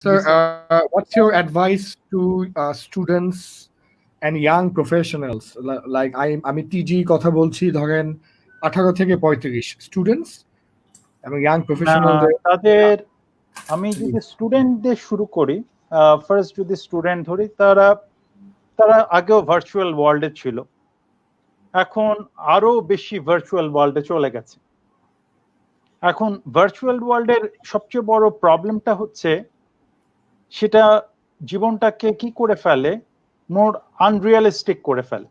Sir, what's your advice to students and young professionals? Like আমি টিজি কথা বলছি ধরেন 18 থেকে 35 স্টুডেন্টস এবং ইয়াং প্রফেশনালদের। তাদের আমি যদি স্টুডেন্টদের শুরু করি, ফার্স্ট যদি স্টুডেন্ট ধরি, তারা আগেও ভার্চুয়াল ওয়ার্ল্ডে ছিল, এখন আরো বেশি ভার্চুয়াল ওয়ার্ল্ডে চলে গেছে। এখন ভার্চুয়াল ওয়ার্ল্ডের সবচেয়ে বড় প্রবলেমটা হচ্ছে সেটা জীবনটাকে কি করে ফেলে, মোর আনরিয়ালিস্টিক করে ফেলে।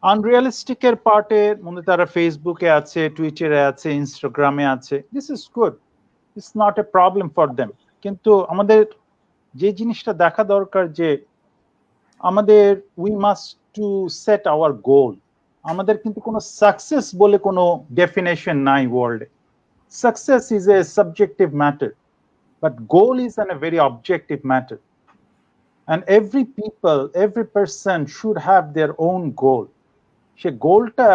আনরিয়ালিস্টিকের পার্টের মধ্যে তারা ফেসবুকে আছে, টুইটারে আছে, ইনস্টাগ্রামে আছে। This is good, it's not a problem for them. কিন্তু আমাদের যে জিনিসটা দেখা দরকার যে আমাদের we must to set hour গোল। আমাদের কিন্তু কোনো সাকসেস বলে কোনো ডেফিনেশন নাই ওয়ার্ল্ডে। Success is a subjective matter, but goal is a very objective matter, and every person should have their own goal. সে গোলটা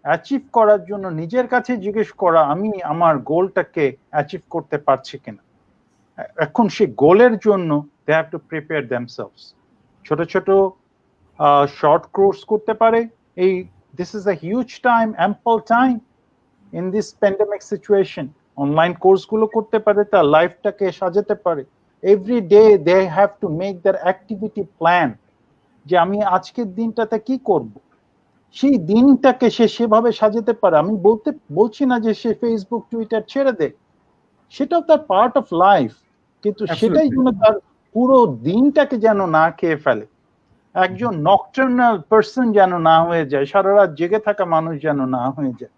অ্যাচিভ করার জন্য নিজের কাছে জিজ্ঞেস করা, আমি আমার গোলটাকে অ্যাচিভ করতে পারছি কিনা। এখন সে গোলের জন্য they have to prepare themselves. ছোট ছোট শর্ট কোর্স করতে পারে। This is a huge time, ample time in this pandemic situation. Online কোর্সগুলো করতে পারে, তার লাইফটাকে সাজাতে পারে। Every day they have to make their activity plan, যে আমি আজকের দিনটাতে কি করব, সেই দিনটাকে সে সেভাবে সাজাতে পারে। আমি বলছি না যে সে ফেসবুক টুইটার ছেড়ে দেয়, সেটাও তার পার্ট অফ লাইফ, কিন্তু সেটাই যেন তার পুরো দিনটাকে যেন না খেয়ে ফেলে। একজন নকটার্নাল পার্সন যেন না হয়ে যায়, সারা রাত জেগে থাকা মানুষ যেন না হয়ে যায়।